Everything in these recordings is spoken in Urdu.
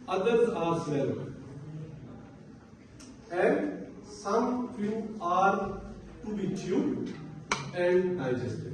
others are smell, and some few are to be chewed and digested.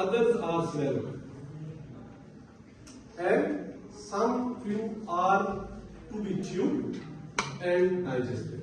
Others are smell, and some few are to be chewed and digested.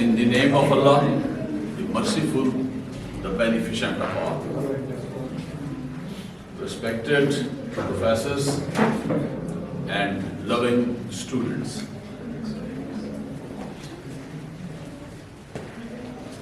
In the name of Allah, the merciful, the beneficent of all. Respected professors and loving students.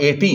18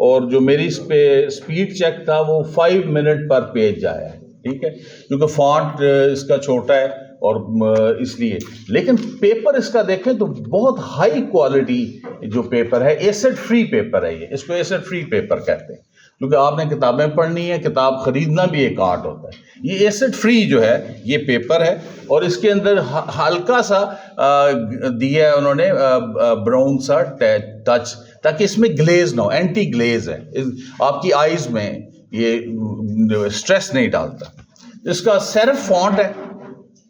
اور جو میری اس پہ سپیڈ چیک تھا وہ 5 منٹ پر پیج آیا ہے، ٹھیک ہے، کیونکہ فونٹ اس کا چھوٹا ہے اور اس لیے. لیکن پیپر اس کا دیکھیں تو بہت ہائی کوالٹی جو پیپر ہے، ایسڈ فری پیپر ہے، یہ اس کو ایسڈ فری پیپر کہتے ہیں، کیونکہ آپ نے کتابیں پڑھنی ہے، کتاب خریدنا بھی ایک آرٹ ہوتا ہے. یہ ایسڈ فری جو ہے یہ پیپر ہے، اور اس کے اندر ہلکا سا دیا ہے انہوں نے براؤن سا ٹچ، تاکہ اس میں گلیز نہ ہو، اینٹی گلیز ہے، آپ کی آئیز میں یہ سٹریس نہیں ڈالتا. اس کا سیرف فونٹ ہے.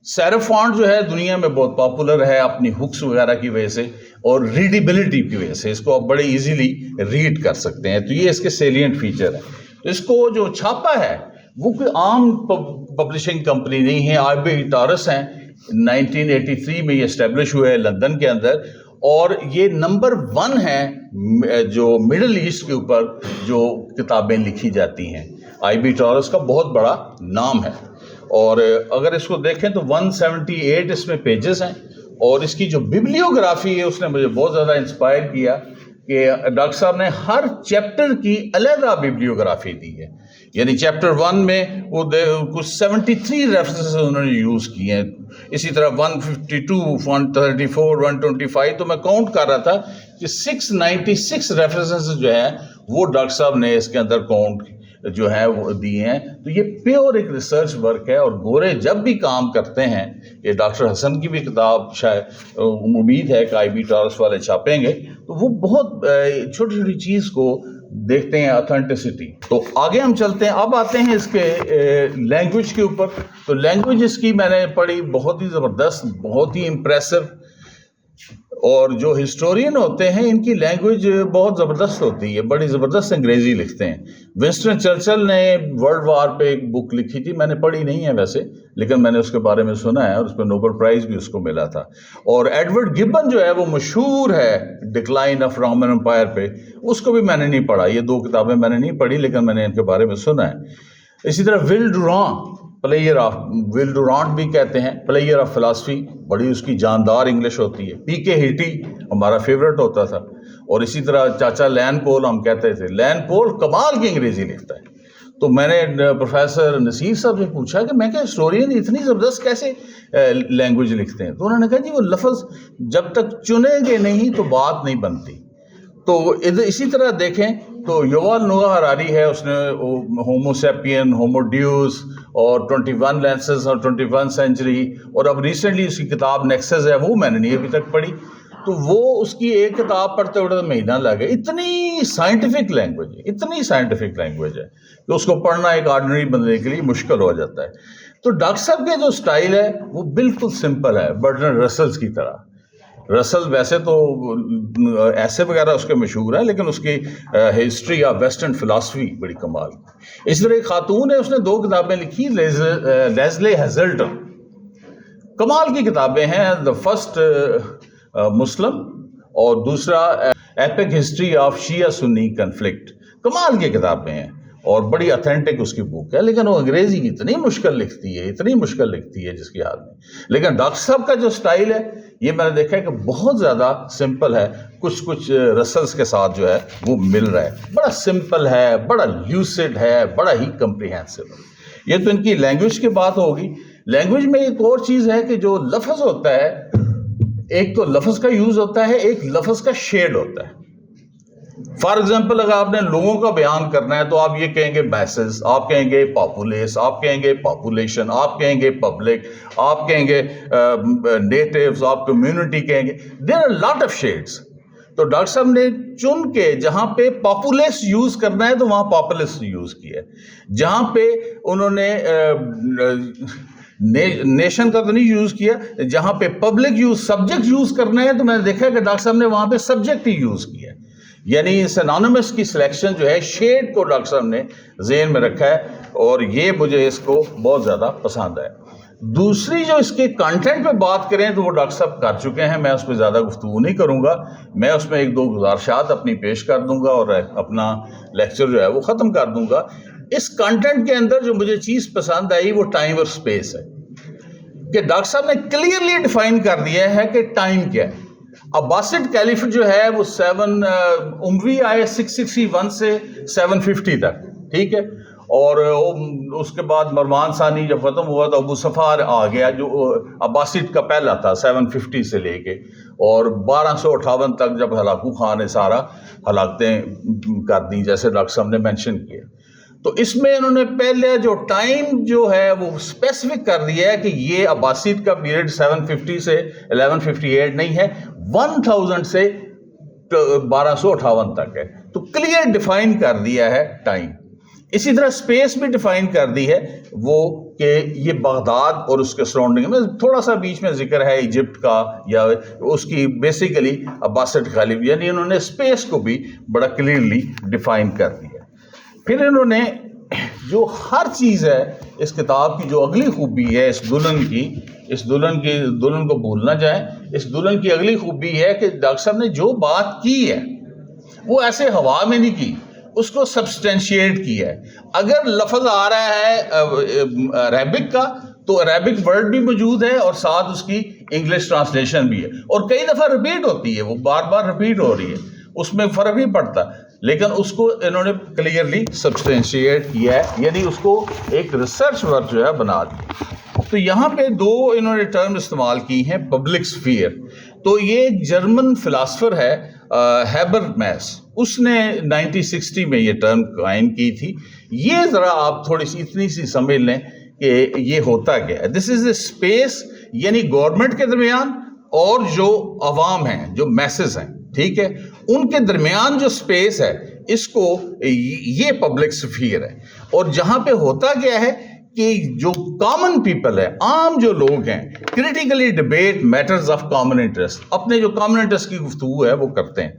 سیرف فونٹ جو ہے دنیا میں بہت پاپولر ہے اپنی ہکس وغیرہ کی وجہ سے اور ریڈیبلٹی کی وجہ سے، اس کو آپ بڑے ایزیلی ریڈ کر سکتے ہیں. تو یہ اس کے سیلینٹ فیچر ہے. اس کو جو چھاپا ہے وہ کوئی عام پبلشنگ کمپنی نہیں ہے، IB ٹارس ہیں، 1983 میں یہ اسٹیبلش ہوئے ہے لندن کے اندر، اور یہ نمبر 1 ہے جو مڈل ایسٹ کے اوپر جو کتابیں لکھی جاتی ہیں. IB ٹارس کا بہت بڑا نام ہے، اور اگر اس کو دیکھیں تو 178 اس میں پیجز ہیں، اور اس کی جو ببلیوگرافی ہے اس نے مجھے بہت زیادہ انسپائر کیا کہ ڈاکٹر صاحب نے ہر چیپٹر کی علیحدہ ببلیوگرافی دی ہے. یعنی چیپٹر 1 میں وہ کچھ 73 ریفرنسز انہوں نے یوز کیے ہیں، اسی طرح 152 134 125، تو میں کاؤنٹ کر رہا تھا کہ 696 ریفرنسز جو ہیں وہ ڈاکٹر صاحب نے اس کے اندر کاؤنٹ جو ہے وہ دیے ہیں. تو یہ پیور ایک ریسرچ ورک ہے، اور گورے جب بھی کام کرتے ہیں، یہ ڈاکٹر حسن کی بھی کتاب شاید امید ہے کہ IB ٹارس والے چھاپیں گے، تو وہ بہت چھوٹی چھوٹی چیز کو دیکھتے ہیں، اتھینٹسٹی. تو آگے ہم چلتے ہیں، اب آتے ہیں اس کے لینگویج کے اوپر. تو لینگویج اس کی میں نے پڑھی، بہت ہی زبردست، بہت ہی امپریسو، اور جو ہسٹورین ہوتے ہیں ان کی لینگویج بہت زبردست ہوتی ہے، بڑی زبردست انگریزی لکھتے ہیں. ونسٹن چرچل نے ورلڈ وار پہ ایک بک لکھی تھی، میں نے پڑھی نہیں ہے ویسے، لیکن میں نے اس کے بارے میں سنا ہے، اور اس پہ نوبل پرائز بھی اس کو ملا تھا. اور ایڈورڈ گبن جو ہے وہ مشہور ہے ڈکلائن آف رومن امپائر پہ، اس کو بھی میں نے نہیں پڑھا. یہ 2 کتابیں میں نے نہیں پڑھی، لیکن میں نے ان کے بارے میں سنا ہے. اسی طرح ول ڈورانٹ بھی کہتے ہیں، پلیئر آف فلاسفی، بڑی اس کی جاندار انگلش ہوتی ہے. PK ہیٹی ہمارا فیورٹ ہوتا تھا. اور اسی طرح چاچا لین پول ہم کہتے تھے، لین پول کمال کی انگریزی لکھتا ہے. تو میں نے پروفیسر نصیر صاحب سے پوچھا کہ میں کہ ہسٹورین اتنی زبردست کیسے لینگویج لکھتے ہیں؟ تو انہوں نے کہا جی وہ لفظ جب تک چنیں گے نہیں تو بات نہیں بنتی. تو اسی طرح دیکھیں تو یووال نوآ ہراری ہے، اس نے ہومو سیپین، ہومو ڈیوس اور 21 لینسز اور 21 سینچری، اور اب ریسنٹلی اس کی کتاب نیکسز ہے، وہ میں نے نہیں ابھی تک پڑھی. تو وہ اس کی ایک کتاب پڑھتے ہوئے مہینہ لگے. اتنی سائنٹیفک لینگویج ہے کہ اس کو پڑھنا ایک آرڈنری بندے کے لیے مشکل ہو جاتا ہے. تو ڈاکٹر صاحب کے جو سٹائل ہے وہ بالکل سمپل ہے، برٹرنڈ رسلز کی طرح. رسل ویسے تو ایسے وغیرہ اس کے مشہور ہیں، لیکن اس کی ہسٹری آف ویسٹرن فلاسفی بڑی کمال. اس طرح ایک خاتون ہے، اس نے 2 کتابیں لکھی، لیزلی ہیزلٹن، کمال کی کتابیں ہیں. دا فرسٹ مسلم اور دوسرا epic history of Shia Sunni conflict, کمال کی کتابیں ہیں اور بڑی اتھینٹک اس کی بک ہے. لیکن وہ انگریزی اتنی مشکل لکھتی ہے جس کی حال میں. لیکن ڈاکٹر صاحب کا جو سٹائل ہے یہ میں نے دیکھا ہے کہ بہت زیادہ سمپل ہے، کچھ رسلز کے ساتھ جو ہے وہ مل رہا ہے. بڑا سمپل ہے، بڑا لیوسڈ ہے، بڑا ہی کمپریہنسو. یہ تو ان کی لینگویج کی بات ہوگی. لینگویج میں ایک اور چیز ہے کہ جو لفظ ہوتا ہے، ایک تو لفظ کا یوز ہوتا ہے، ایک لفظ کا شیڈ ہوتا ہے. فار ایگزامپل اگر آپ نے لوگوں کا بیان کرنا ہے تو آپ یہ کہیں گے میسز، آپ کہیں گے پاپولیس، آپ کہیں گے پاپولیشن، آپ کہیں گے پبلک، آپ کہیں گے نیٹیوز، آپ کمیونٹی کہیں گے. There are lot of shades. تو ڈاکٹر صاحب نے چن کے جہاں پہ پاپولیس یوز کرنا ہے تو وہاں پاپولیس یوز کیا ہے. جہاں پہ انہوں نے نیشن کا تو نہیں یوز کیا، جہاں پہ پبلک سبجیکٹ یوز کرنا ہے تو میں نے دیکھا کہ ڈاکٹر صاحب نے وہاں پہ سبجیکٹ ہی یوز کیا. یعنی سینونیمس کی سلیکشن جو ہے، شیڈ کو ڈاکٹر صاحب نے ذہن میں رکھا ہے، اور یہ مجھے اس کو بہت زیادہ پسند ہے. دوسری جو اس کے کنٹینٹ پہ بات کریں تو وہ ڈاکٹر صاحب کر چکے ہیں، میں اس پہ زیادہ گفتگو نہیں کروں گا. میں اس میں 1-2 گزارشات اپنی پیش کر دوں گا اور اپنا لیکچر جو ہے وہ ختم کر دوں گا. اس کنٹینٹ کے اندر جو مجھے چیز پسند آئی وہ ٹائم اور سپیس ہے، کہ ڈاکٹر صاحب نے کلیئرلی ڈیفائن کر دیا ہے کہ ٹائم کیا ہے. عباسد کیلیفٹ جو ہے وہ اموی آئے 661 سے 750 تک، ٹھیک ہے، اور اس کے بعد مروان ثانی جب ختم ہوا تو ابو صفار آ گیا جو عباسد کا پہلا تھا 750 سے لے کے، اور 1258 تک جب ہلاکو خان نے سارا ہلاکتیں کر دی جیسے ڈاکٹر صاحب نے مینشن کیا. تو اس میں انہوں نے پہلے جو ٹائم جو ہے وہ اسپیسیفک کر دیا ہے کہ یہ عباسد کا پیریڈ 750 سے 1158 نہیں ہے، 1000 سے 1258 تک ہے. تو کلیئر ڈیفائن کر دیا ہے ٹائم. اسی طرح اسپیس بھی ڈیفائن کر دی ہے وہ کہ یہ بغداد اور اس کے سراؤنڈنگ میں تھوڑا سا بیچ میں ذکر ہے ایجپٹ کا یا اس کی بیسیکلی عباسد خلیف، یعنی انہوں نے اسپیس کو بھی بڑا کلیئرلی ڈیفائن کر دیا. پھر انہوں نے جو ہر چیز ہے اس کتاب کی جو اگلی خوبی ہے اس دلہن کو بھول نہ جائیں، اس دلہن کی اگلی خوبی ہے کہ ڈاکٹر صاحب نے جو بات کی ہے وہ ایسے ہوا میں نہیں کی، اس کو سبسٹینشیٹ کیا ہے. اگر لفظ آ رہا ہے عربک کا تو عربک ورڈ بھی موجود ہے اور ساتھ اس کی انگلش ٹرانسلیشن بھی ہے، اور کئی دفعہ ریپیٹ ہوتی ہے، وہ بار بار ریپیٹ ہو رہی ہے، اس میں فرق نہیں پڑتا، لیکن اس کو انہوں نے کلیئرلی سبسٹینشیٹ کیا ہے، یعنی اس کو ایک ریسرچ ورک جو ہے بنا دیا. تو یہاں پہ دو انہوں نے ٹرم استعمال کی ہیں، پبلک سفیر. تو یہ ایک جرمن فلاسفر ہے ہیبرٹ میس، اس نے 1960 میں یہ ٹرم قائم کی تھی. یہ ذرا آپ تھوڑی سی اتنی سی سمجھ لیں کہ یہ ہوتا کیا ہے. دس از اے اسپیس، یعنی گورنمنٹ کے درمیان اور جو عوام ہیں، جو میسز ہیں، ٹھیک ہے، ان کے درمیان جو اسپیس ہے اس کو یہ پبلک سفیر ہے. اور جہاں پہ ہوتا کیا ہے کہ جو کامن پیپل ہے، عام جو لوگ ہیں، critically debate matters of common interest, اپنے جو کامن انٹرسٹ کی گفتگو ہے وہ کرتے ہیں.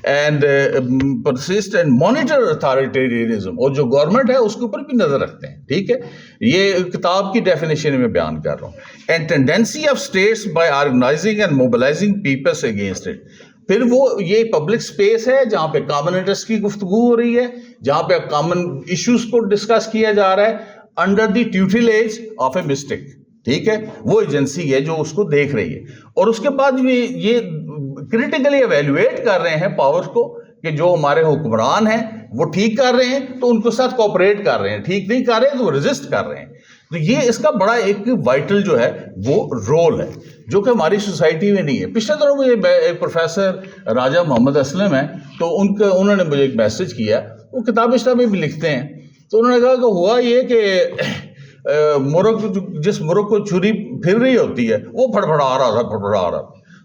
And persist and monitor authoritarianism, اور جو گورنمنٹ ہے اس کے اوپر بھی نظر رکھتے ہیں، ٹھیک ہے. یہ کتاب کی ڈیفینیشن میں بیان کر رہا ہوں. And tendency of states by organising and mobilising peoples against it. پھر وہ یہ پبلک سپیس ہے جہاں پہ کامن انٹرسٹ کی گفتگو ہو رہی ہے، جہاں پہ کامن ایشوز کو ڈسکس کیا جا رہا ہے under the tutelage of a mystic, ٹھیک ہے. وہ ایجنسی ہے جو اس کو دیکھ رہی ہے، اور اس کے بعد یہ کریٹیکلی ایویلویٹ کر رہے ہیں پاورز کو کہ جو ہمارے حکمران ہیں وہ ٹھیک کر رہے ہیں تو ان کے ساتھ کوآپریٹ کر رہے ہیں، ٹھیک نہیں کر رہے ہیں تو وہ ریزسٹ کر رہے ہیں. تو یہ اس کا بڑا ایک وائٹل جو ہے وہ رول ہے جو کہ ہماری سوسائٹی میں نہیں ہے. پچھلے دنوں میں ایک پروفیسر راجہ محمد اسلم ہیں، تو انہوں نے مجھے ایک میسج کیا، وہ کتاب میں بھی لکھتے ہیں. تو انہوں نے کہا کہ ہوا یہ کہ مرغ جس مرغ کو چھری پھر رہی ہوتی ہے وہ پھڑپھڑا رہا تھا،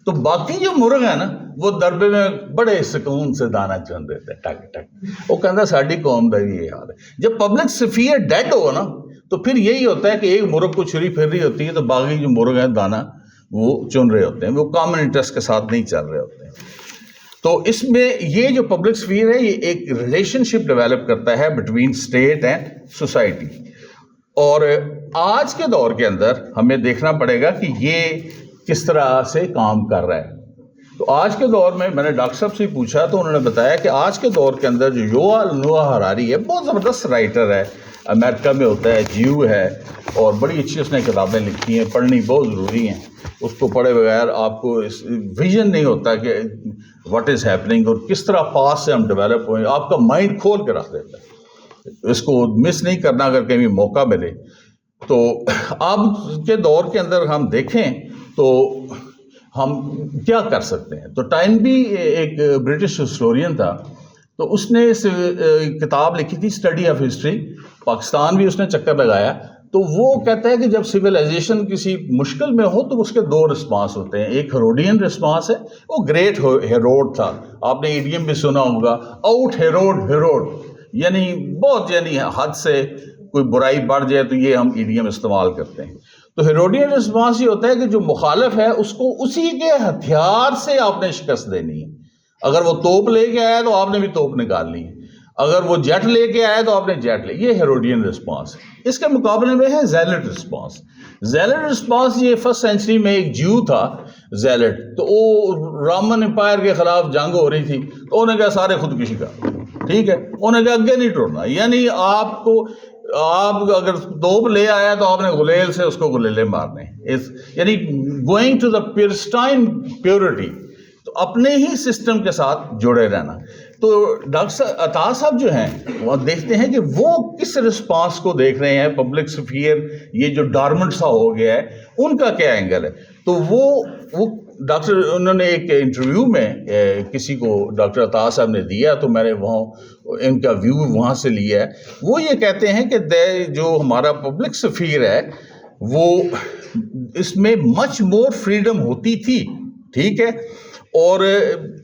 تو باقی جو مرغ ہیں نا وہ دربے میں بڑے سکون سے دانا چن دیتے ٹک ٹک. وہ کہتا ساڈی قوم کا یہ حال ہے. جب پبلک سفیر ڈیڈ ہو نا تو پھر یہی ہوتا ہے کہ ایک مرغ کو چھری پھر رہی ہوتی ہے تو باقی جو مرغ ہیں دانا وہ چن رہے ہوتے ہیں، وہ کامن انٹرسٹ کے ساتھ نہیں چل رہے ہوتے ہیں. تو اس میں یہ جو پبلک سفیر ہے یہ ایک ریلیشن شپ ڈیولپ کرتا ہے بٹوین اسٹیٹ اینڈ سوسائٹی. اور آج کے دور کے اندر ہمیں دیکھنا پڑے گا کہ یہ کس طرح سے کام کر رہا ہے. تو آج کے دور میں نے ڈاکٹر صاحب سے پوچھا تو انہوں نے بتایا کہ آج کے دور کے اندر جو یوول نوآ ہراری ہے، بہت زبردست رائٹر ہے، امریکہ میں ہوتا ہے، جیو ہے، اور بڑی اچھی اس نے کتابیں لکھی ہیں، پڑھنی بہت ضروری ہیں. اس کو پڑھے بغیر آپ کو ویژن نہیں ہوتا کہ واٹ از ہیپننگ اور کس طرح پاس سے ہم ڈیولپ ہوئے. آپ کا مائنڈ کھول کے رکھ دیتا ہے. اس کو مس نہیں کرنا اگر کہیں موقع ملے. تو اب کے دور کے اندر ہم دیکھیں تو ہم کیا کر سکتے ہیں. تو ٹائم بھی ایک برٹش ہسٹورین تھا، تو اس نے اس کتاب لکھی تھی اسٹڈی آف ہسٹری، پاکستان بھی اس نے چکر لگایا. تو وہ کہتا ہے کہ جب سویلائزیشن کسی مشکل میں ہو تو اس کے دو رسپانس ہوتے ہیں. ایک ہیروڈین رسپانس ہے، وہ گریٹ ہیروڈ تھا، آپ نے ایڈیم بھی سنا ہوگا، آؤٹ ہیروڈ، یعنی بہت، یعنی حد سے کوئی برائی بڑھ جائے تو یہ ہم ایڈیم استعمال کرتے ہیں. تو ہیروڈین رسپانس یہ ہوتا ہے کہ جو مخالف ہے اس کو اسی کے ہتھیار سے آپ نے شکست دینی ہے. اگر وہ توپ لے کے آیا تو آپ نے بھی توپ نکالنی ہے، اگر وہ جیٹ لے کے آیا تو آپ نے جیٹ لے. یہ ہیروڈین رسپانس. اس کے مقابلے میں ہے زیلٹ رسپانس. زیلٹ رسپانس یہ 1st سینچری میں ایک جیو تھا زیلٹ، تو وہ رومن امپائر کے خلاف جنگ ہو رہی تھی، تو انہوں نے کہا سارے خودکشی کر، ٹھیک ہے. انہوں نے کہا آگے نہیں ٹوٹنا، یعنی آپ اگر توپ لے آیا تو آپ نے غلیل سے اس کو غلیلے مارنے، یعنی گوئنگ ٹو دا پیرسٹائن پیورٹی. تو تو اپنے ہی سسٹم کے ساتھ جڑے رہنا. تو ڈاکٹر عطا صاحب جو ہیں وہ دیکھتے ہیں کہ وہ کس رسپانس کو دیکھ رہے ہیں, پبلک سفیر یہ جو ڈارمنٹ سا ہو گیا ہے ان کا کیا اینگل ہے. تو وہ ڈاکٹر انہوں نے ایک انٹرویو میں کسی کو ڈاکٹر عطا صاحب نے دیا, تو میں نے وہاں ان کا ویو وہاں سے لیا ہے. وہ یہ کہتے ہیں کہ جو ہمارا پبلک سفیر ہے وہ اس میں مچ مور فریڈم ہوتی تھی, ٹھیک ہے, اور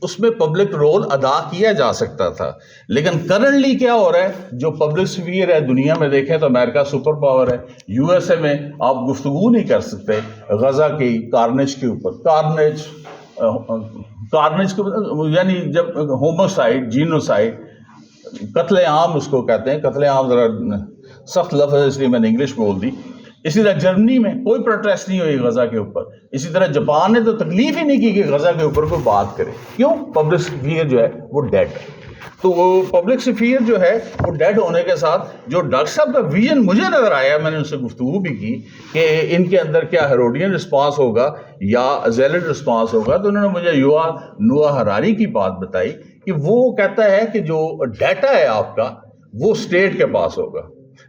اس میں پبلک رول ادا کیا جا سکتا تھا. لیکن کرنٹلی کیا ہو رہا ہے, جو پبلک سفیر ہے دنیا میں دیکھیں تو امریکہ سپر پاور ہے. یو ایس اے میں آپ گفتگو نہیں کر سکتے غزہ کی کارنیج کے اوپر, کارنیج کے یعنی جب ہوموسائڈ, جینوسائڈ, قتل عام اس کو کہتے ہیں. قتل عام ذرا سخت لفظ ہے اس لیے میں نے انگلش بول دی. اسی طرح جرمنی میں کوئی پروٹیسٹ نہیں ہوئی غزہ کے اوپر. اسی طرح جاپان نے تو تکلیف ہی نہیں کی کہ غزہ کے اوپر کوئی بات کرے. کیوں؟ پبلک سفیر جو ہے وہ ڈیڈ ہے. تو وہ پبلک سفیر جو ہے وہ ڈیڈ ہونے کے ساتھ جو ڈاکٹر صاحب کا ویژن مجھے نظر آیا, میں نے ان سے گفتگو بھی کی کہ ان کے اندر کیا ہیروڈین رسپانس ہوگا یا زیلڈ رسپانس ہوگا, تو انہوں نے مجھے نوآ ہراری کی بات بتائی کہ وہ کہتا ہے کہ جو ڈیٹا ہے آپ کا وہ اسٹیٹ کے پاس ہوگا.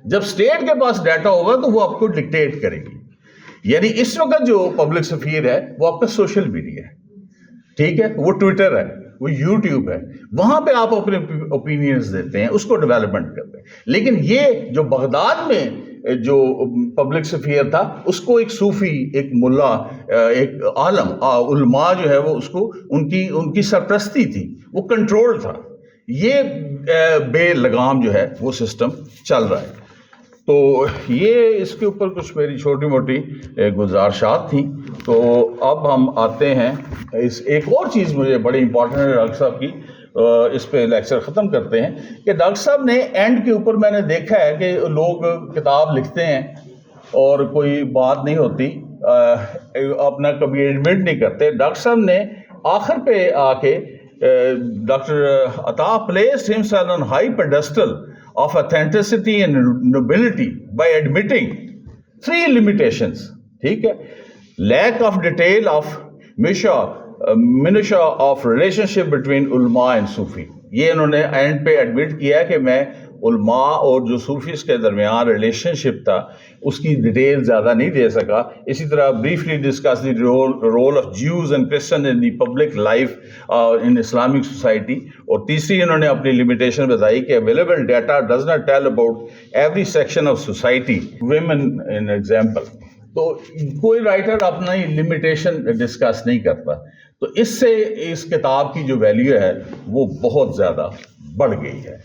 جب اسٹیٹ کے پاس ڈیٹا ہوگا تو وہ آپ کو ڈکٹیٹ کرے گی. یعنی اس وقت جو پبلک سفیر ہے وہ آپ کا سوشل میڈیا ہے, ٹھیک ہے, وہ ٹویٹر ہے, وہ یوٹیوب ہے, وہاں پہ آپ اپنے اوپینینز دیتے ہیں, اس کو ڈیولپمنٹ کرتے ہیں. لیکن یہ جو بغداد میں جو پبلک سفیر تھا اس کو ایک صوفی, ایک ملا, ایک عالم, علماء جو ہے وہ اس کو ان کی سرپرستی تھی, وہ کنٹرول تھا. یہ بے لگام جو ہے وہ سسٹم چل رہا ہے. تو یہ اس کے اوپر کچھ میری چھوٹی موٹی گزارشات تھیں. تو اب ہم آتے ہیں ایک اور چیز مجھے بڑی امپورٹنٹ ہے ڈاکٹر صاحب کی, اس پہ لیکچر ختم کرتے ہیں کہ ڈاکٹر صاحب نے اینڈ کے اوپر میں نے دیکھا ہے کہ لوگ کتاب لکھتے ہیں اور کوئی بات نہیں ہوتی, اپنا کبھی ایڈمٹ نہیں کرتے. ڈاکٹر صاحب نے آخر پہ آ کے ڈاکٹر عطا placed himself on high pedestal of authenticity and nobility by admitting 3 limitations, ٹھیک ہے. lack of detail of minutia of relationship between علماء and صوفی. یہ انہوں نے اینڈ پہ ایڈمٹ کیا کہ میں علماء اور جو صوفیز کے درمیان ریلیشن شپ تھا اس کی ڈیٹیل زیادہ نہیں دے سکا. اسی طرح briefly discuss the role of Jews and Christian in the public life in Islamic society. اور تیسری انہوں نے اپنی لمیٹیشن بتائی کہ available data does not tell about every section of society, women in example. تو کوئی رائٹر اپنی لمیٹیشن ڈسکس نہیں کرتا. تو اس سے اس کتاب کی جو ویلیو ہے وہ بہت زیادہ بڑھ گئی ہے.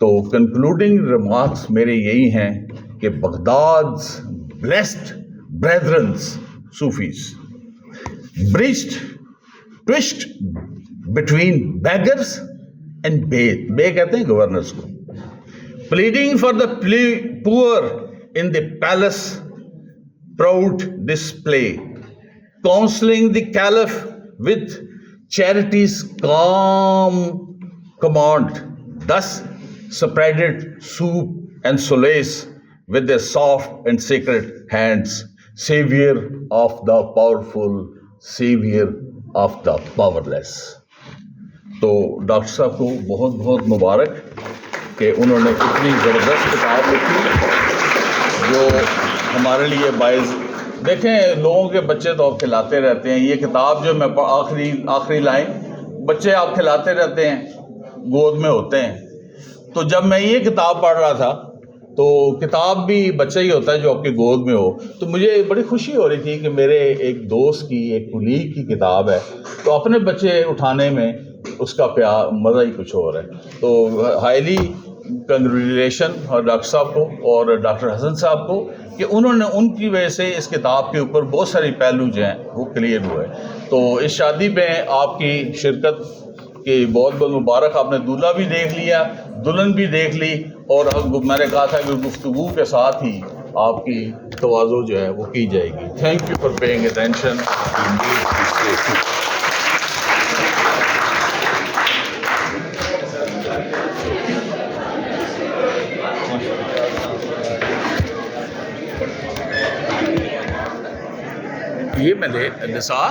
تو کنکلوڈنگ ریمارکس میرے یہی ہیں کہ بغداد's blessed brethrens Sufis breached, twitched between beggars and bey کہتے ہیں گورنرز کو, pleading for the poor in the palace proud display, counseling the caliph with charity's calm command, thus spreaded soup and solace with their soft and sacred hands, savior of the powerful, savior of the powerless. تو ڈاکٹر صاحب کو بہت بہت مبارک کہ انہوں نے اتنی زبردست کتاب لکھی جو ہمارے لیے باعث. دیکھیں لوگوں کے بچے تو آپ کھلاتے رہتے ہیں, یہ کتاب جو میں آخری لائن, بچے آپ کھلاتے رہتے ہیں, گود میں ہوتے ہیں. تو جب میں یہ کتاب پڑھ رہا تھا تو کتاب بھی بچہ ہی ہوتا ہے جو آپ کے گود میں ہو, تو مجھے بڑی خوشی ہو رہی تھی کہ میرے ایک دوست کی, ایک کلیگ کی کتاب ہے, تو اپنے بچے اٹھانے میں اس کا پیار مزہ ہی کچھ اور ہے. تو ہائیلی کنگریچولیشن اور ڈاکٹر صاحب کو اور ڈاکٹر حسن صاحب کو کہ انہوں نے ان کی وجہ سے اس کتاب کے اوپر بہت ساری پہلو جو ہیں وہ کلیئر ہوئے. تو اس شادی میں آپ کی شرکت کہ بہت بہت مبارک. آپ نے دولہا بھی دیکھ لیا, دلہن بھی دیکھ لی, اور میں نے کہا تھا کہ گفتگو کے ساتھ ہی آپ کی تواضع جو ہے وہ کی جائے گی. Thank you for paying attention. یہ میں نے نثار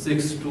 6 to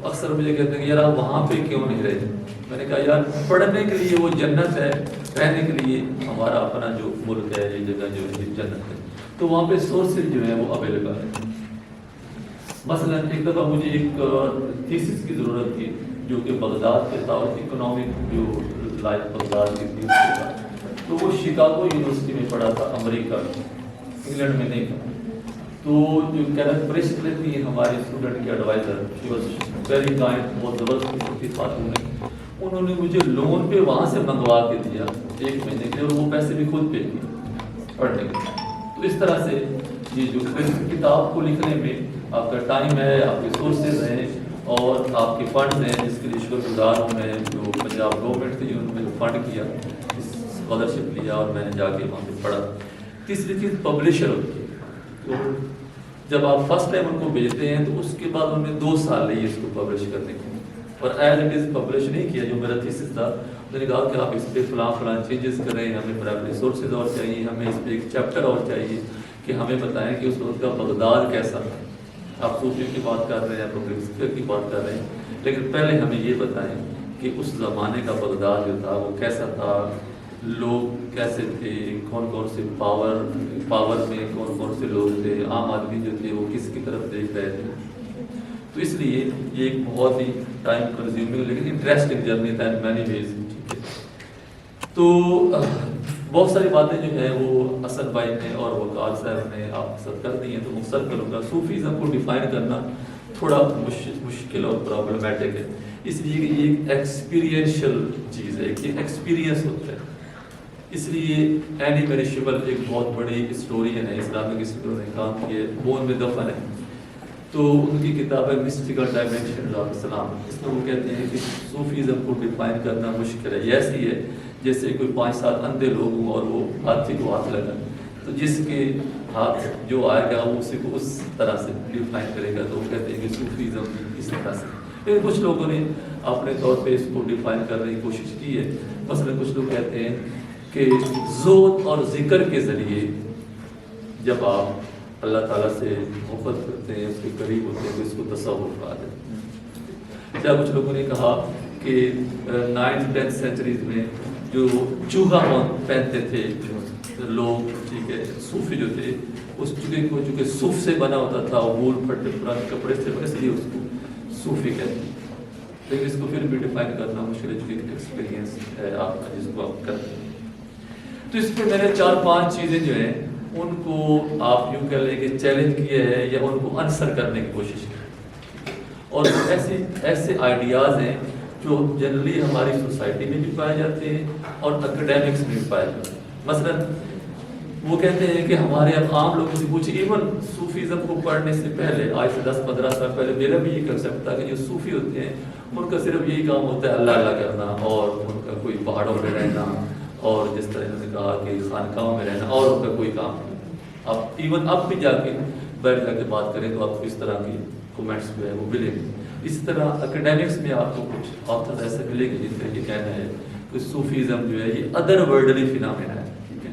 تو اکثر مجھے کہتے ہیں کہ یار آپ وہاں پہ کیوں نہیں رہے؟ میں نے کہا یار پڑھنے کے لیے وہ جنت ہے، رہنے کے لیے ہمارا اپنا جو ملک ہے، یہ جگہ جو ہے جنت ہے، تو وہاں پہ سورسز جو ہیں وہ اویلیبل ہیں۔ مثلا ایک دفعہ مجھے ایک تھیسس کی ضرورت تھی جو کہ بغداد کے طور اکنامک جو لائف بغداد کی تھی، تو وہ شکاگو یونیورسٹی میں پڑھا تھا، امریکہ انگلینڈ میں نہیں تھا۔ تو جو کیرن پریسٹ تھی ہماری اسٹوڈنٹ کی adviser, she was very kind, بہت زبردست خاتون ہے، انہوں نے مجھے لون پہ وہاں سے منگوا کے دیا 1 مہینے کے، اور وہ پیسے بھی خود پے کیے پڑھنے کے۔ تو اس طرح سے یہ جو کتاب کو لکھنے میں آپ کا ٹائم ہے، آپ کے سورسز ہیں اور آپ کے فنڈز ہیں، جس کے لیے شکر گزار ہوں میں، جو پنجاب گورنمنٹ تھی انہوں نے فنڈ کیا، اسکالرشپ لیا اور میں نے جا کے وہاں پہ پڑھا۔ تیسری چیز پبلشر ہوتی ہے، تو جب آپ فرسٹ ٹائم ان کو بھیجتے ہیں تو اس کے بعد انہوں نے 2 سال لیے اس کو پبلش کرنے کے، اور ایز اٹ از پبلش نہیں کیا جو میرا تھیسس تھا۔ میں نے کہا کہ آپ اس پہ فلاں چینجز کریں، ہمیں پرائمری سورسز اور چاہیے، ہمیں اس پہ ایک چیپٹر اور چاہیے کہ ہمیں بتائیں کہ اس وقت کا بغداد کیسا تھا۔ آپ صوفی کی بات کر رہے ہیں، آپ فکر کی بات کر رہے ہیں، لیکن پہلے ہمیں یہ بتائیں کہ اس زمانے کا بغداد جو تھا وہ کیسا تھا، لوگ کیسے تھے، کون کون سے پاور میں کون سے لوگ تھے، عام آدمی جو تھے وہ کس کی طرف دیکھ رہے تھے۔ تو اس لیے یہ ایک بہت ہی ٹائم کنزیومنگ لیکن انٹرسٹنگ جرنی تھا ان مینی ویز۔ تو بہت ساری باتیں جو ہیں وہ اسد بھائی نے اور وقار صاحب نے آپ سب کر دی ہیں، تو مختصر کروں گا۔ صوفیزم کو ڈیفائن کرنا تھوڑا مشکل اور پرابلمیٹک ہے، اس لیے کہ یہ ایک ایکسپیرینشل چیز ہے، یہ ایکسپیرینس ہوتا ہے۔ اس لیے اینی میری شبل ایک بہت بڑی ہسٹورین ہے، اسلامک ہسٹری نے کام کیا، بون میں دفن ہے، تو ان کی کتاب ہے مسٹیکل ڈائمینشن آف اسلام۔ اس میں وہ کہتے ہیں کہ صوفیزم کو ڈیفائن کرنا مشکل ہے، یہ ایسی ہے جیسے کوئی 5-7 اندھے لوگ ہوں اور وہ ہاتھی کو ہاتھ لگائیں، تو جس کے ہاتھ جو آئے گا وہ اسی کو اس طرح سے ڈیفائن کرے گا، تو وہ کہتے ہیں کہ صوفیزم اس طرح سے۔ لیکن کچھ لوگوں نے اپنے طور پہ اس کو ڈیفائن کرنے کی کوشش کی ہے۔ مثلا کچھ لوگ کہتے ہیں کہ ذوق اور ذکر کے ذریعے جب آپ اللہ تعالیٰ سے محبت کرتے ہیں، اس کے قریب ہوتے ہیں، تو اس کو تصوف کہا جاتا ہے۔ یا کچھ لوگوں نے کہا کہ 9th 10th سینچریز میں جو چوہا پہنتے تھے لوگ، ٹھیک ہے، صوفی جو تھے، اس چوہے کو چونکہ صوف سے بنا ہوتا تھا، وول پھٹے پرانے کپڑے سے بنا، اس لیے اس کو صوفی کہتے ہیں۔ لیکن اس کو پھر بھی ڈیفائن کرنا مشکل ہے، چونکہ ایکسپیرینس ہے آپ کا جس کو آپ کرتے ہیں۔ تو اس پہ میں نے 4-5 چیزیں جو ہیں ان کو آپ یوں کہہ لیں کہ چیلنج کیے ہیں یا ان کو آنسر کرنے کی کوشش کی، اور ایسے آئیڈیاز ہیں جو جنرلی ہماری سوسائٹی میں بھی پائے جاتے ہیں اور اکیڈیمکس میں بھی پائے جاتے ہیں۔ مثلا وہ کہتے ہیں کہ ہمارے اب عام لوگوں سے پوچھیں، ایون صوفیزم کو پڑھنے سے پہلے، آج سے 10-15 سال پہلے میرا بھی یہ کنسیپٹ تھا کہ جو صوفی ہوتے ہیں ان کا صرف یہی کام ہوتا ہے اللہ اللہ کرنا، اور ان کا کوئی پہاڑوں میں رہنا، اور جس طرح انہوں نے کہا کہ خانقاہوں میں رہنا، اور ان کا کوئی کام نہیں۔ آپ ایون اب بھی جا کے بیٹھ جا کے بات کریں تو آپ کو اس طرح کی کومنٹس جو ہے وہ ملیں گے۔ اسی طرح اکیڈیمکس میں آپ کو کچھ آتھر ایسے ملیں گے جن کا یہ کہنا ہے کہ صوفیزم جو ہے یہ ادر ورلڈلی فینامنا ہے، ٹھیک ہے،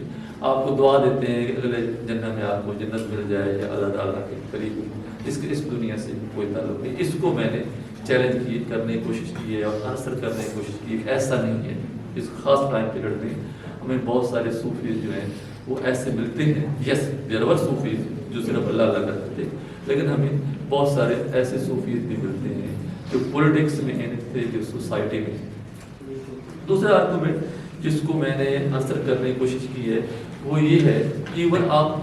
آپ کو دعا دیتے ہیں کہ اگلے جنت میں آپ کو جنت مل جائے یا اللہ تعالیٰ کے قریب، اس دنیا سے کوئی تعلق نہیں۔ اس کو میں نے چیلنج کرنے کی کوشش کی ہے اور آنسر کرنے کی کوشش کی ہے، ایسا نہیں ہے۔ اس خاص ٹائم پیریڈ میں ہمیں بہت سارے صوفیز جو ہیں وہ ایسے ملتے ہیں، یس بیرور صوفیز جو صرف اللہ اللہ کرتے تھے، لیکن ہمیں بہت سارے ایسے صوفیز بھی ملتے ہیں جو پولیٹکس میں ہیں تھے، جو سوسائٹی میں۔ دوسرا آرگومنٹ جس کو میں نے آنسر کرنے کی کوشش کی ہے وہ یہ ہے، ایون آپ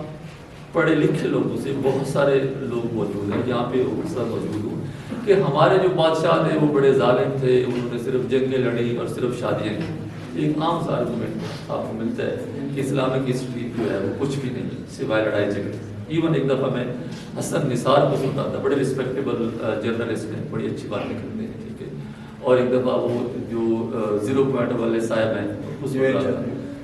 پڑھے لکھے لوگوں سے بہت سارے لوگ موجود ہیں یہاں پہ سب موجود ہوں کہ ہمارے جو بادشاہ تھے وہ بڑے ظالم تھے، انہوں نے صرف جنگیں لڑی اور صرف شادیاں کی۔ ایک عام سا آرگومنٹ آپ کو ملتا ہے کہ اسلامک ہسٹری جو ہے وہ کچھ بھی نہیں سوائے لڑائی جھگڑے۔ ایون ایک دفعہ میں حسن نثار کو سنتا تھا، بڑے رسپیکٹیبل جرنلسٹ ہیں، بڑی اچھی باتیں کرتے ہیں، ٹھیک ہے، اور ایک دفعہ وہ جو 0 پوائنٹ والے صاحب ہیں اس میں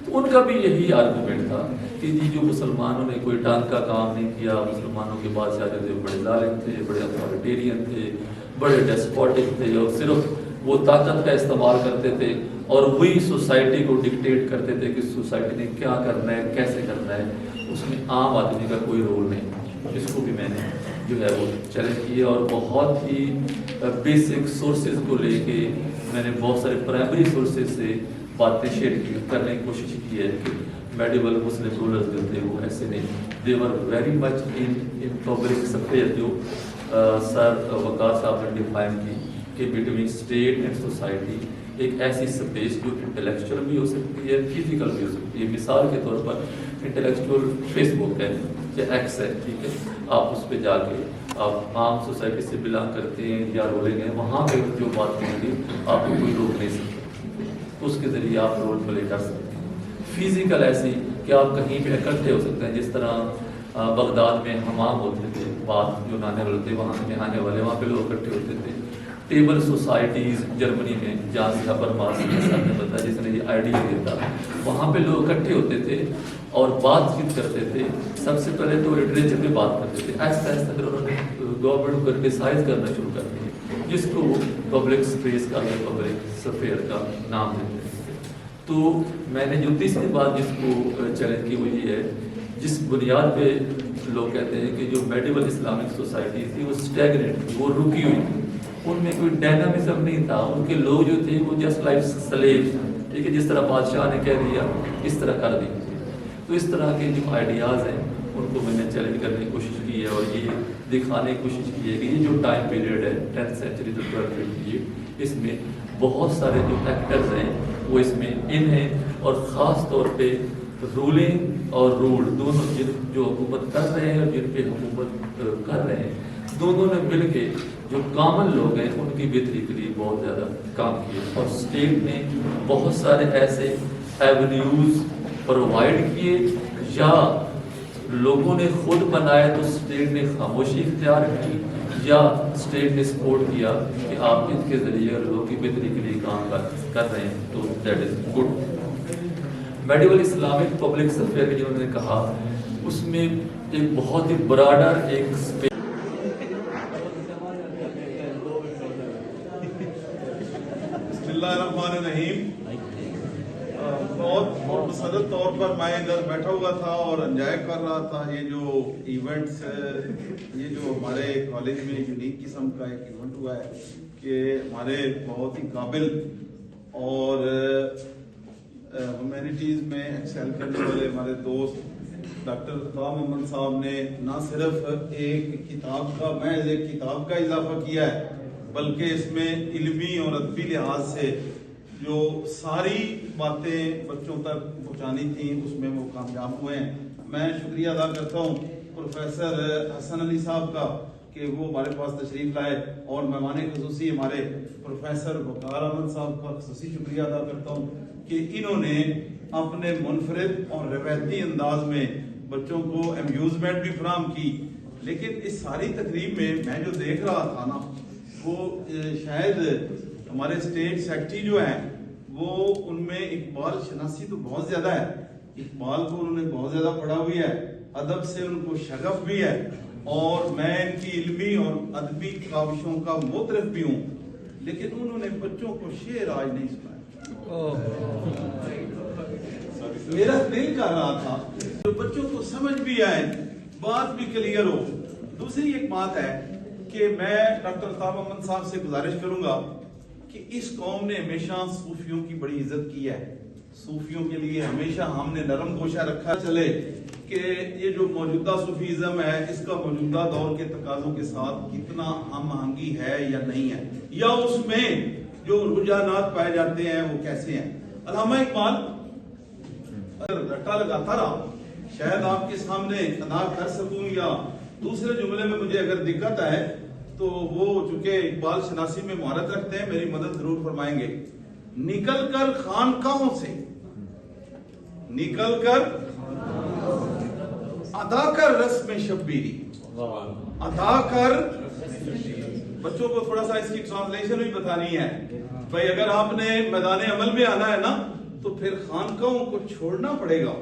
تو ان کا بھی یہی آرگومنٹ تھا کہ جی جو مسلمانوں نے کوئی ڈانگ کا کام نہیں کیا، مسلمانوں کے بادشاہ جو تھے بڑے ظالم تھے، بڑے اتھارٹیرین تھے، بڑے ڈیسپوٹک تھے، اور صرف وہ طاقت کا استعمال کرتے تھے اور وہی سوسائٹی کو ڈکٹیٹ کرتے تھے کہ سوسائٹی نے کیا کرنا ہے، کیسے کرنا ہے، اس میں عام آدمی کا کوئی رول نہیں۔ اس کو بھی میں نے جو ہے وہ چیلنج کیے اور بہت ہی بیسک سورسز کو لے کے میں نے بہت سارے پرائمری سورسز سے باتیں شیئر کرنے کی کوشش کی ہے کہ میڈیول مسلم رولرز جو تھے وہ ایسے نہیں، دے were very much in public سفیر جو سر وقار صاحب نے ڈیفائن کی کہ بٹوین اسٹیٹ اینڈ سوسائٹی ایک ایسی سپیس جو انٹلیکچوئل بھی ہو سکتی ہے، فزیکل بھی ہو سکتی ہے. مثال کے طور پر انٹلیکچوئل فیس بک ہے یا ایکس ہے، ٹھیک ہے، آپ اس پہ جا کے آپ عام سوسائٹی سے بلانگ کرتے ہیں یا رولنگ ہیں، وہاں پہ جو بات کریں گے آپ کو کوئی روک نہیں سکتا، اس کے ذریعے آپ رول پلے کر سکتے ہیں. فزیکل ایسی کہ آپ کہیں پہ اکٹھے ہو سکتے ہیں، جس طرح بغداد میں حمام ہوتے تھے، بات جو نانے والے تھے وہاں سے نہانے والے، وہاں پہ لوگ اکٹھے ہوتے تھے. ٹیبل سوسائٹیز جرمنی میں جہاں سے ہبرماس صاحب نے بتایا جس نے یہ آئیڈیا دیا تھا، وہاں پہ لوگ اکٹھے ہوتے تھے اور بات چیت کرتے تھے. سب سے پہلے تو لٹریچر پہ بات کرتے تھے، ایسا ایسا پھر انہوں نے گورنمنٹ کو کرٹیسائز کرنا شروع کر دیا، جس کو وہ پبلک اسپیس کا یا پبلک سفیر کا نام دیتے ہیں. تو میں نے جو تیسری بات جس کو چیلنج کی وہ یہ ہے، جس بنیاد پہ لوگ کہتے ہیں کہ جو میڈیول اسلامک سوسائٹی تھی وہ اسٹیگنٹ، وہ رکی ہوئی تھی، ان میں کوئی ڈائنامزم نہیں تھا، ان کے لوگ جو تھے وہ جسٹ لائک سلیوز، ٹھیک ہے، جس طرح بادشاہ نے کہہ دیا اس طرح کر دی. تو اس طرح کے جو آئیڈیاز ہیں ان کو میں نے چیلنج کرنے کی کوشش کی ہے اور یہ دکھانے کی کوشش کی ہے کہ یہ جو ٹائم پیریڈ ہے 10th century to 12th century, اس میں بہت سارے جو ایکٹرز ہیں وہ اس میں ان ہیں، اور خاص طور پہ رولنگ اور رول دونوں جو حکومت کر رہے ہیں اور جن پہ حکومت کر رہے ہیں، دونوں نے مل کے جو کامن لوگ ہیں ان کی بہتری کے لیے بہت زیادہ کام کیا. اور اسٹیٹ نے بہت سارے ایسے ایونیوز پرووائڈ کیے یا لوگوں نے خود بنائے تو اسٹیٹ نے خاموشی اختیار کی یا اسٹیٹ نے سپورٹ کیا کہ آپ ان کے ذریعے لوگوں کی بہتری کے لیے کام کر رہے ہیں، تو that is good. Medieval Islamic public سفیر جنہوں نے کہا اس میں ایک بہت ہی براڈر ایک بسم اللہ الرحمن الرحیم. بہت مصدق طور پر میں ادھر بیٹھا ہوا تھا اور انجوائے کر رہا تھا یہ جو ایونٹس، یہ جو ہمارے کالج میں یونیک قسم کا ایک ایونٹ ہوا ہے کہ ہمارے بہت ہی قابل اور ہیومینٹیز میں ایکسیل کرنے والے ہمارے دوست ڈاکٹر عطا محمد صاحب نے نہ صرف ایک کتاب کا محض ایک کتاب کا اضافہ کیا ہے، بلکہ اس میں علمی اور ادبی لحاظ سے جو ساری باتیں بچوں تک پہنچانی تھیں اس میں وہ کامیاب ہوئے ہیں. میں شکریہ ادا کرتا ہوں پروفیسر حسن علی صاحب کا کہ وہ ہمارے پاس تشریف لائے، اور مہمان خصوصی ہمارے پروفیسر وقار احمد صاحب کا خصوصی شکریہ ادا کرتا ہوں کہ انہوں نے اپنے منفرد اور روایتی انداز میں بچوں کو امیوزمنٹ بھی فراہم کی. لیکن اس ساری تقریب میں جو دیکھ رہا تھا نا، وہ شاید ہمارے اسٹیٹ سیکرٹری جو ہیں وہ ان میں اقبال شناسی تو بہت زیادہ ہے، اقبال کو انہوں نے بہت زیادہ پڑھا ہوئی ہے، ادب سے ان کو شغف بھی ہے، اور میں ان کی علمی اور ادبی کاوشوں کا معترف بھی ہوں، لیکن انہوں نے بچوں کو شعر آج نہیں سنایا. میرا دل کر رہا تھا جو بچوں کو سمجھ بھی آئے، بات بھی کلیئر ہو. دوسری ایک بات ہے کہ میں ڈاکٹر عطا محمد صاحب سے گزارش کروں گا کہ اس قوم نے ہمیشہ صوفیوں کی بڑی عزت کی ہے، صوفیوں کے لیے ہمیشہ ہم نے نرم گوشہ رکھا. چلے کہ یہ جو موجودہ صوفیزم ہے اس کا موجودہ دور کے تقاضوں کے ساتھ کتنا ہم آہنگی ہے یا نہیں ہے، یا اس میں جو رجحانات پائے جاتے ہیں وہ کیسے ہیں. علامہ اقبال رٹا لگاتا رہا، شاید آپ کے سامنے ادا کر سکوں، یا دوسرے جملے میں مجھے اگر دقت ہے تو وہ چونکہ اقبال شناسی میں مہارت رکھتے ہیں میری مدد ضرور فرمائیں گے. نکل کر خانقاہوں سے، نکل کر ادا کر رسم شبیری، ادا کر. بچوں کو تھوڑا سا اس کی ٹرانسلیشن بھی بتانی ہے بھائی، اگر آپ نے میدان عمل میں آنا ہے نا تو پھر خانقاہوں کو چھوڑنا پڑے گا.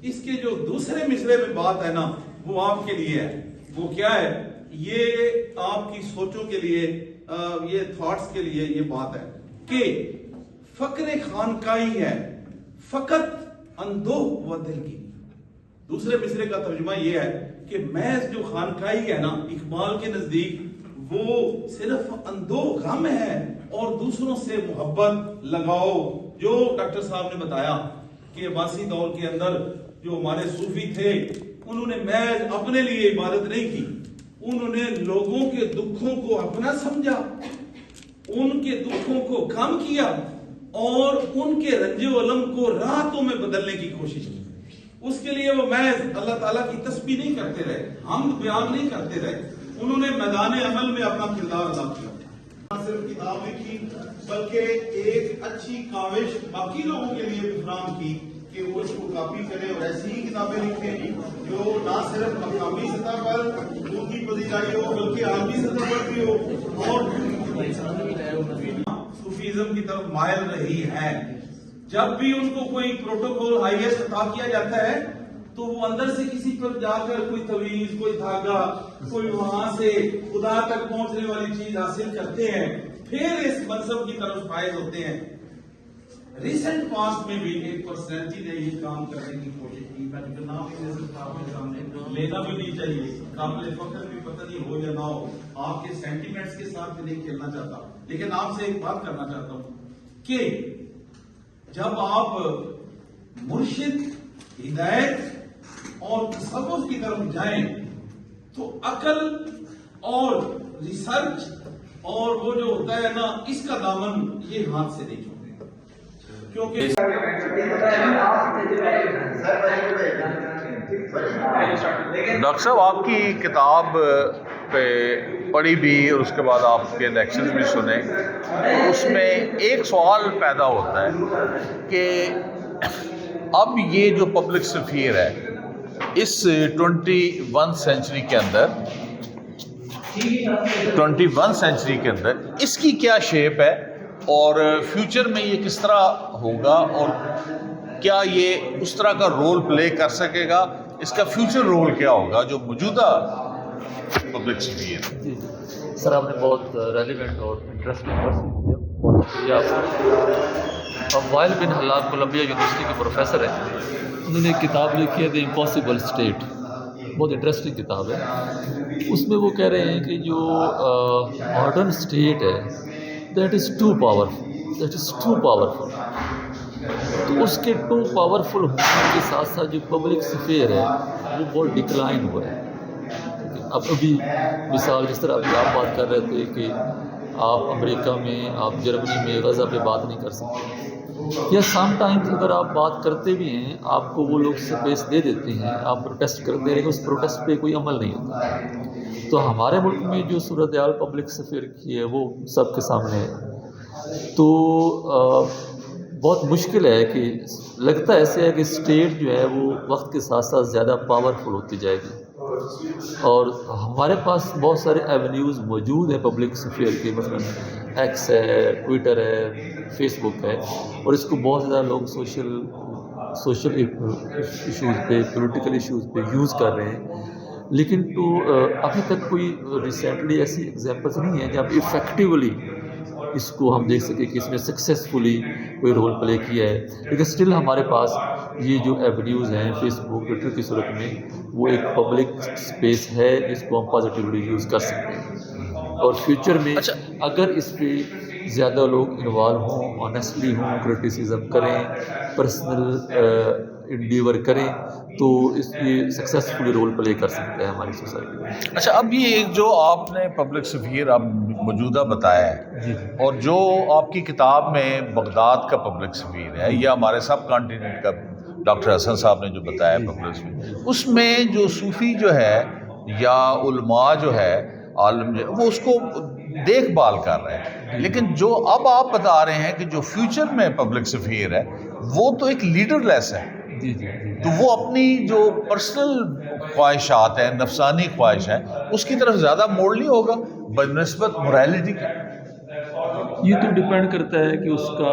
اس کے جو دوسرے مصرے میں بات ہے نا وہ آپ کے لیے ہے. وہ کیا ہے؟ یہ آپ کی سوچوں کے لیے، یہ تھاٹس کے لیے یہ بات ہے کہ فقر خانقاہی ہے فقط اندوہ و دل کی. دوسرے مصرے کا ترجمہ یہ ہے کہ محض جو خانقاہی ہے نا اقبال کے نزدیک وہ صرف اندو غم ہے اور دوسروں سے محبت لگاؤ. جو ڈاکٹر صاحب نے بتایا کہ عباسی دور کے اندر جو ہمارے صوفی تھے انہوں نے محض اپنے لیے عبادت نہیں کی, انہوں نے لوگوں کے دکھوں کو اپنا سمجھا, ان کے دکھوں کو کم کیا اور ان کے رنج و علم کو راحتوں میں بدلنے کی کوشش کی. اس کے لیے وہ محض اللہ تعالیٰ کی تسبیح نہیں کرتے رہے, حمد بیان نہیں کرتے رہے, انہوں نے میدان عمل میں اپنا کردار ادا کیا. نہ صرف کتاب لکھی بلکہ ایک اچھی کاوش باقی لوگوں کے لیے بھی فراہم کی کہ وہ اس کو کاپی کریں اور ایسی ہی کتابیں لکھیں جو نہ صرف مقامی سطح پر ان کی پذیرائی ہو بلکہ عالمی سطح پر بھی ہو, اور صوفیزم کی طرف مائل رہی ہے. جب بھی ان کو کوئی پروٹوکول ہائیسٹ عطا کیا جاتا ہے تو وہ اندر سے کسی پر جا کر کوئی تعویذ, کوئی دھاگا, کوئی وہاں سے خدا تک پہنچنے والی چیز حاصل کرتے ہیں, پھر اس منصب کی طرف فائز ہوتے ہیں. ریسنٹ پاسٹ میں بھی ایک پرسنالٹی نے یہ کام کرنے کی کوشش کی, میں نے نام آپ کے سامنے لینا بھی نہیں چاہیے, قابل فخر بھی پتہ نہیں ہو یا نہ ہو, آپ کے سینٹیمنٹس کے ساتھ بھی نہیں کھیلنا چاہتا, لیکن آپ سے ایک بات کرنا چاہتا ہوں کہ جب آپ مرشد, ہدایت اور تصوف کی طرف جائیں تو عقل اور ریسرچ اور وہ جو ہوتا ہے نا اس کا دامن یہ ہاتھ سے نہیں چھوڑتے, کیونکہ ڈاکٹر صاحب آپ کی کتاب پہ پڑھی بھی اور اس کے بعد آپ کے لیکچرز بھی سنے, اس میں ایک سوال پیدا ہوتا ہے کہ اب یہ جو پبلک سفیر ہے اس 21 سینچری کے اندر اس کی کیا شیپ ہے اور فیوچر میں یہ کس طرح ہوگا اور کیا یہ اس طرح کا رول پلے کر سکے گا, اس کا فیوچر رول کیا ہوگا جو موجودہ پبلک سفیر ہے. جی سر, آپ نے بہت ریلیونٹ اور انٹرسٹنگ کوشچن کیا, بہت شکریہ آپ کا. وائل بن حلال کولمبیا یونیورسٹی کے پروفیسر ہیں, انہوں نے ایک کتاب لکھی ہے دی امپاسبل اسٹیٹ, بہت انٹرسٹنگ کتاب ہے. اس میں وہ کہہ رہے ہیں کہ جو ماڈرن اسٹیٹ ہے دیٹ از ٹو پاورفل, تو اس کے ٹو پاورفل ہونے کے ساتھ ساتھ جو پبلک سفیر ہے وہ بہت ڈکلائن ہوا ہے. اب ابھی مثال جس طرح ابھی آپ بات کر رہے تھے کہ آپ امریکہ میں, آپ جرمنی میں غزہ پہ بات نہیں کر سکتے, یا سم ٹائمز اگر آپ بات کرتے بھی ہیں آپ کو وہ لوگ سپیس دے دیتے ہیں, آپ پروٹیسٹ کرتے رہیں, اس پروٹیسٹ پہ کوئی عمل نہیں ہوتا. تو ہمارے ملک میں جو صورتحال پبلک سفیر کی ہے وہ سب کے سامنے ہے. تو بہت مشکل ہے کہ لگتا ایسے ہے کہ اسٹیٹ جو ہے وہ وقت کے ساتھ ساتھ زیادہ پاورفل ہوتی جائے گی, اور ہمارے پاس بہت سارے ایونیوز موجود ہیں پبلک سفیر کے, مثلا ایکس ہے, ٹویٹر ہے, فیس بک ہے, اور اس کو بہت زیادہ لوگ سوشل ایشوز پہ, پولیٹیکل ایشوز پہ یوز کر رہے ہیں. لیکن تو ابھی تک کوئی ریسنٹلی ایسی ایگزامپلس نہیں ہیں جہاں پہ افیکٹولی اس کو ہم دیکھ سکیں کہ اس میں سکسیزفلی کوئی رول پلے کیا ہے. لیکن اسٹل ہمارے پاس یہ جو ایونیوز ہیں فیس بک, ٹویٹر کی صورت میں, وہ ایک پبلک اسپیس ہے جس کو ہم پازیٹیولی یوز کر سکتے ہیں. اور فیوچر میں اگر اس پہ زیادہ لوگ انوالو ہوں, آنیسٹلی ہوں, کرٹیسزم کریں, پرسنل انڈیور کریں, تو اس کی سکسیزفلی رول پلے کر سکتے ہیں ہماری سوسائٹی میں. اچھا, اب یہ جو آپ نے پبلک سفیر اب موجودہ بتایا ہے اور جو آپ کی کتاب میں بغداد کا پبلک سفیر ہے یا ہمارے سب کانٹیننٹ کا ڈاکٹر حسن صاحب نے جو بتایا پبلک سفیر, اس میں جو صوفی جو ہے یا علماء جو ہے, عالم جو ہے, وہ اس کو دیکھ بھال کر رہے ہیں. لیکن جو اب آپ بتا رہے ہیں کہ جو فیوچر میں پبلک سفیر ہے وہ تو ایک لیڈر لیس ہے, تو وہ اپنی جو پرسنل خواہشات ہیں, نفسانی خواہش ہیں, اس کی طرف زیادہ موڑ نہیں ہوگا بنسبت موریلٹی کی. یہ تو ڈپینڈ کرتا ہے کہ اس کا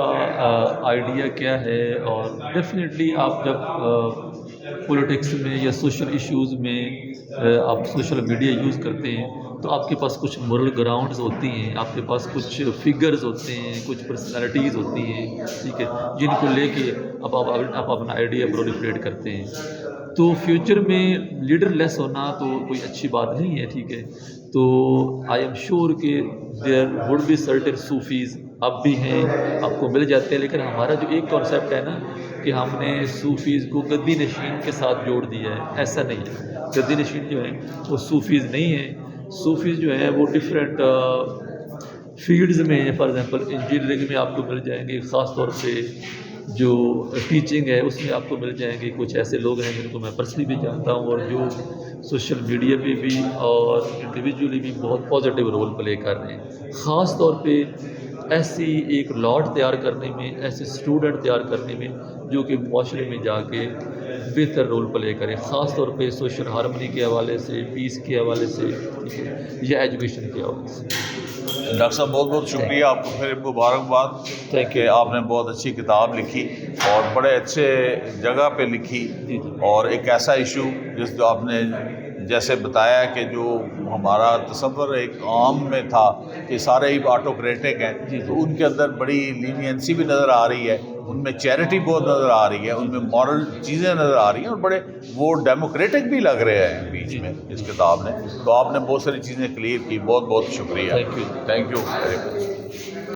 آئیڈیا کیا ہے, اور ڈیفینیٹلی آپ جب پولیٹکس میں یا سوشل ایشوز میں آپ سوشل میڈیا یوز کرتے ہیں تو آپ کے پاس کچھ مورل گراؤنڈز ہوتی ہیں, آپ کے پاس کچھ فگرز ہوتے ہیں, کچھ پرسنالٹیز ہوتی ہیں, ٹھیک ہے, جن کو لے کے آپ اپنا آئیڈیا پرولیفریٹ کرتے ہیں. تو فیوچر میں لیڈر لیس ہونا تو کوئی اچھی بات نہیں ہے، ٹھیک ہے. تو آئی ایم شیور کہ there would be certain Sufis اب بھی ہیں، آپ کو مل جاتے ہیں، لیکن ہمارا جو ایک کانسیپٹ ہے نا کہ ہم نے صوفیز کو گدی نشین کے ساتھ جوڑ دیا ہے، ایسا نہیں ہے. گدی نشین جو ہیں وہ صوفیز نہیں ہیں. صوفیز جو ہیں وہ ڈفرینٹ فیلڈز میں ہیں. فار ایگزامپل انجینئرنگ میں آپ کو مل جائیں گے، خاص طور پہ جو ٹیچنگ ہے اس میں آپ کو مل جائیں گے. کچھ ایسے لوگ ہیں جن کو میں پرسنلی بھی جانتا ہوں اور جو سوشل میڈیا پہ بھی اور انڈیویجولی بھی بہت پازیٹیو رول پلے کر رہے ہیں. خاص طور پہ ایسی ایک لاٹ تیار کرنے میں، ایسے اسٹوڈنٹ تیار کرنے میں جو کہ معاشرے میں جا کے بہتر رول پلے کریں، خاص طور پہ سوشل ہارمنی کے حوالے سے، پیس کے حوالے سے، یا ایجوکیشن کے حوالے سے. ڈاکٹر صاحب بہت بہت شکریہ آپ کو، پھر مبارکباد کہ آپ نے بہت اچھی کتاب لکھی اور بڑے اچھے جگہ پہ لکھی، اور ایک ایسا ایشو جس جو آپ نے جیسے بتایا کہ جو ہمارا تصور ایک عام میں تھا کہ سارے ہی آٹوکریٹک ہیں، تو ان کے اندر بڑی لینینسی بھی نظر آ رہی ہے، ان میں چیریٹی بہت نظر آ رہی ہے، ان میں مورل چیزیں نظر آ رہی ہیں، اور بڑے وہ ڈیموکریٹک بھی لگ رہے ہیں بیچ میں اس کتاب نے. تو آپ نے بہت ساری چیزیں کلیئر کی، بہت بہت شکریہ. Thank you. Thank you very much.